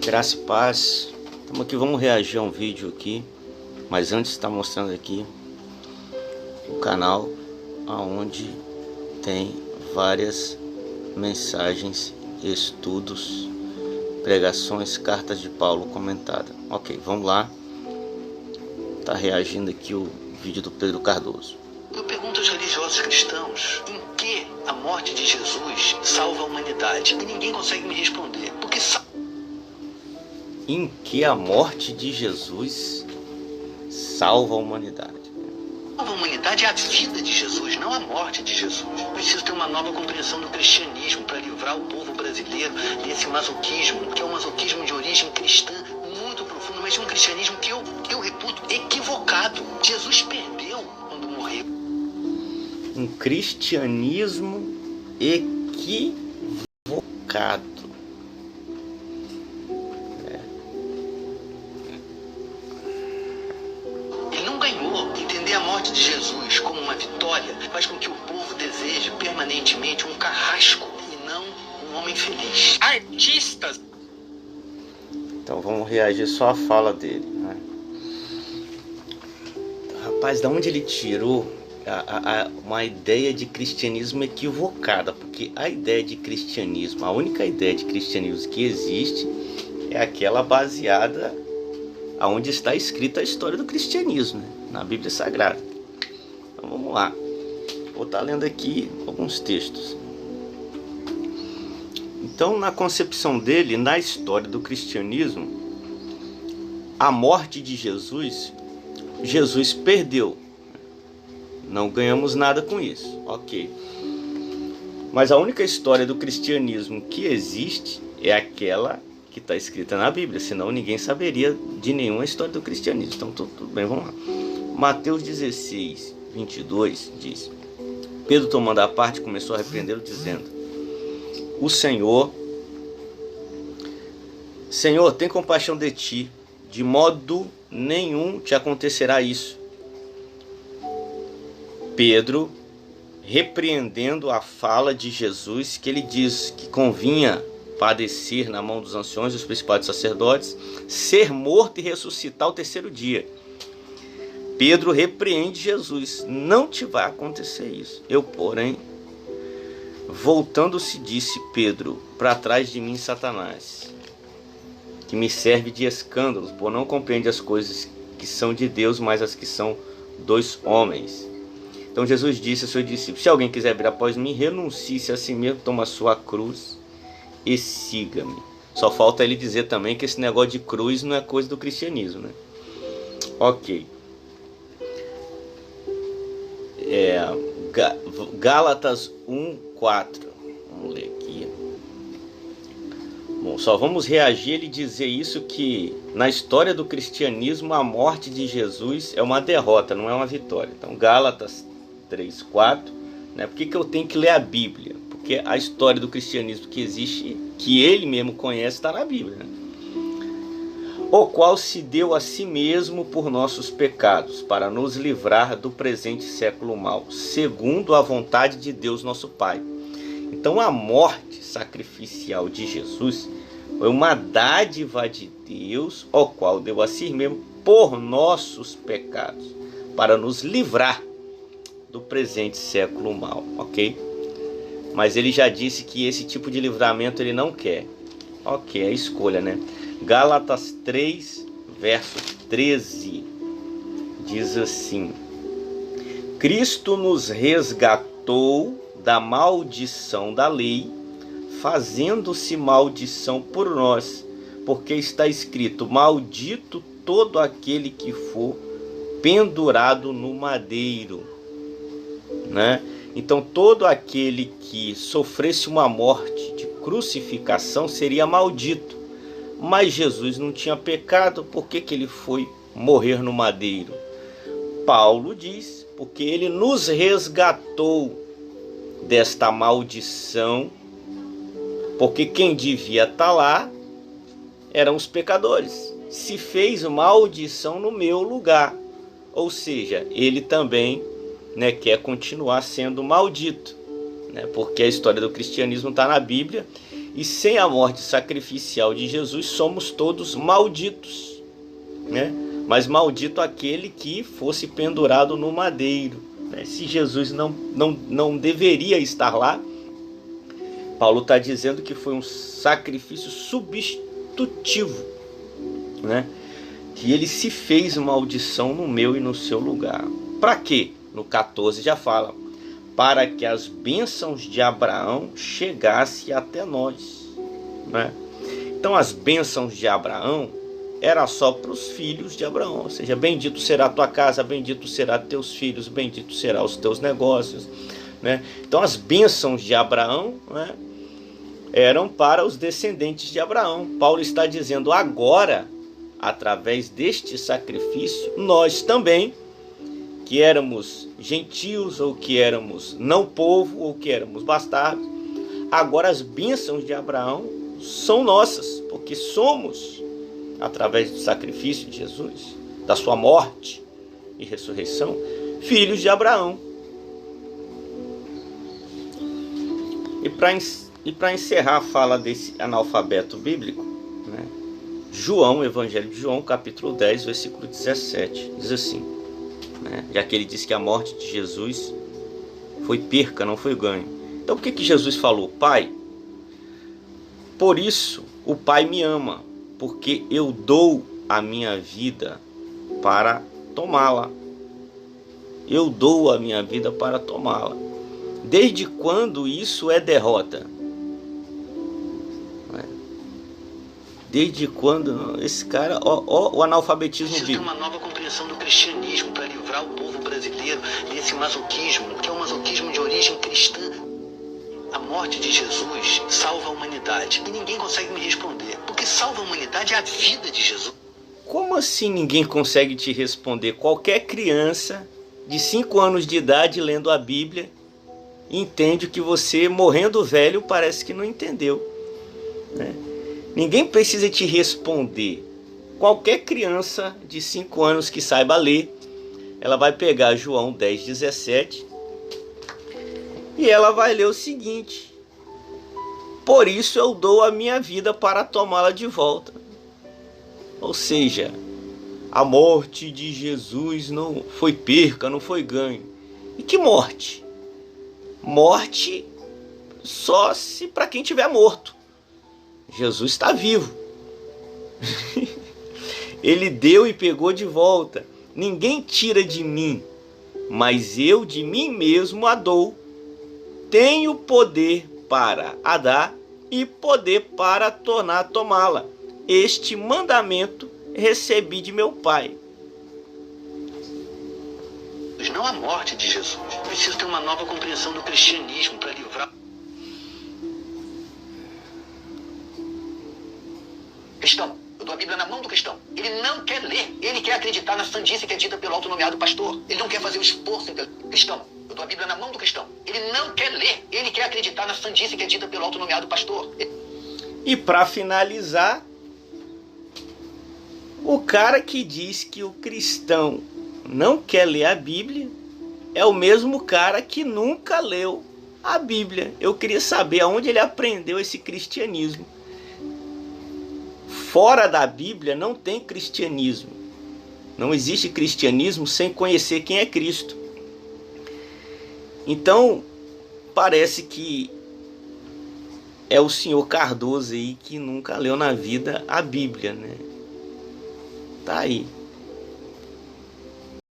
Graça e paz. Estamos aqui, vamos reagir a um vídeo aqui. Mas antes está mostrando aqui o canal onde tem várias mensagens, estudos, pregações, cartas de Paulo comentada. Ok, vamos lá. Está reagindo aqui o vídeo do Pedro Cardoso. Eu pergunto aos religiosos cristãos em que a morte de Jesus salva a humanidade. E ninguém consegue me responder. Porque Em que a morte de Jesus salva a humanidade? salva a humanidade é a vida de Jesus, não a morte de Jesus. Preciso ter uma nova compreensão do cristianismo para livrar o povo brasileiro desse masoquismo, que é um masoquismo de origem cristã muito profundo, mas é um cristianismo que eu reputo equivocado. Jesus perdeu quando morreu. Um cristianismo equivocado. Ele não ganhou. Entender a morte de Jesus como uma vitória faz com que o povo deseje permanentemente um carrasco e não um homem feliz. Artistas! Então vamos reagir só à fala dele, né? Rapaz, da onde ele tirou uma ideia de cristianismo equivocada? Porque a ideia de cristianismo, a única ideia de cristianismo que existe é aquela baseada aonde está escrita a história do cristianismo, né? Na Bíblia Sagrada. Então vamos lá. Vou estar lendo aqui alguns textos. Então, na concepção dele, na história do cristianismo, a morte de Jesus, Jesus perdeu. Não ganhamos nada com isso, ok. Mas a única história do cristianismo que existe é aquela que está escrita na Bíblia, senão ninguém saberia de nenhuma história do cristianismo. Então tudo bem, vamos lá. Mateus 16, 22 diz: Pedro, tomando a parte, começou a repreendê-lo, dizendo: O Senhor, tem compaixão de ti, de modo nenhum te acontecerá isso. Pedro, repreendendo a fala de Jesus, que ele diz que convinha padecer na mão dos anciões e dos principais sacerdotes, ser morto e ressuscitar ao terceiro dia. Pedro repreende Jesus: não te vai acontecer isso. Eu, porém, voltando-se, disse Pedro: para trás de mim, Satanás, que me serve de escândalos, por não compreende as coisas que são de Deus, mas as que são dos homens. Então Jesus disse ao seu discípulo: se alguém quiser vir após mim, renuncie-se a si mesmo, toma a sua cruz e siga-me. Só falta ele dizer também que esse negócio de cruz não é coisa do cristianismo, né? Ok. Gálatas 1:4. Vamos ler aqui. Bom, só vamos reagir ele dizer isso, que na história do cristianismo a morte de Jesus é uma derrota, não é uma vitória. Então Gálatas 3:4, né? Por que eu tenho que ler a Bíblia? Porque a história do cristianismo que existe, que ele mesmo conhece, está na Bíblia, né? O qual se deu a si mesmo por nossos pecados, para nos livrar do presente século mau, segundo a vontade de Deus nosso Pai. Então a morte sacrificial de Jesus foi uma dádiva de Deus, o qual deu a si mesmo por nossos pecados, para nos livrar do presente século mau, ok? Mas ele já disse que esse tipo de livramento ele não quer. Ok, é a escolha, né? Gálatas 3, verso 13, diz assim: Cristo nos resgatou da maldição da lei, fazendo-se maldição por nós, porque está escrito: maldito todo aquele que for pendurado no madeiro, né? Então todo aquele que sofresse uma morte de crucificação seria maldito. Mas Jesus não tinha pecado, por que ele foi morrer no madeiro? Paulo diz: porque ele nos resgatou desta maldição, porque quem devia estar lá eram os pecadores. Se fez maldição no meu lugar. Ou seja, ele também, né, quer continuar sendo maldito, né, porque a história do cristianismo está na Bíblia E sem a morte sacrificial de Jesus, somos todos malditos, né? Mas maldito aquele que fosse pendurado no madeiro, né? Se Jesus não deveria estar lá, Paulo está dizendo que foi um sacrifício substitutivo, né? Que ele se fez maldição no meu e no seu lugar. Para quê? No 14 já fala: para que as bênçãos de Abraão chegassem até nós, né? Então as bênçãos de Abraão era só para os filhos de Abraão, ou seja, bendito será a tua casa, bendito será teus filhos, bendito será os teus negócios, né? Então as bênçãos de Abraão, né, eram para os descendentes de Abraão. Paulo está dizendo agora, através deste sacrifício, nós também, que éramos gentios, ou que éramos não povo, ou que éramos bastardos, agora as bênçãos de Abraão são nossas, porque somos, através do sacrifício de Jesus, da sua morte e ressurreição, filhos de Abraão. E para encerrar a fala desse analfabeto bíblico, né, João, Evangelho de João, capítulo 10, versículo 17, diz assim, né, já que ele disse que a morte de Jesus foi perca, não foi ganho. Então por que Jesus falou: Pai, por isso o Pai me ama, porque eu dou a minha vida para tomá-la. Eu dou a minha vida para tomá-la. Desde quando isso é derrota? Desde quando? Esse cara, o analfabetismo bíblico. Precisa ter uma nova compreensão do cristianismo para livrar o povo brasileiro desse masoquismo, que é um masoquismo de origem cristã. A morte de Jesus salva a humanidade. E ninguém consegue me responder. Porque salva a humanidade é a vida de Jesus. Como assim ninguém consegue te responder? Qualquer criança de 5 anos de idade lendo a Bíblia entende que você, morrendo velho, parece que não entendeu, né? Ninguém precisa te responder. Qualquer criança de 5 anos que saiba ler, ela vai pegar João 10, 17 e ela vai ler o seguinte: por isso eu dou a minha vida para tomá-la de volta. Ou seja, a morte de Jesus não foi perca, não foi ganho. E que morte? Morte só se para quem tiver morto. Jesus está vivo. Ele deu e pegou de volta. Ninguém tira de mim, mas eu de mim mesmo a dou. Tenho poder para a dar e poder para tornar a tomá-la. Este mandamento recebi de meu Pai. Não a morte de Jesus. Preciso ter uma nova compreensão do cristianismo para livrar. Cristão, eu dou a Bíblia na mão do cristão. Ele não quer ler, ele quer acreditar na sandice que é dita pelo autonomeado pastor. Ele não quer fazer o esforço. Cristão, eu dou a Bíblia na mão do cristão. Ele não quer ler, ele quer acreditar na sandice que é dita pelo autonomeado pastor. E para finalizar, o cara que diz que o cristão não quer ler a Bíblia é o mesmo cara que nunca leu a Bíblia. Eu queria saber aonde ele aprendeu esse cristianismo. Fora da Bíblia não tem cristianismo. Não existe cristianismo sem conhecer quem é Cristo. Então, parece que é o senhor Cardoso aí que nunca leu na vida a Bíblia, né? Tá aí.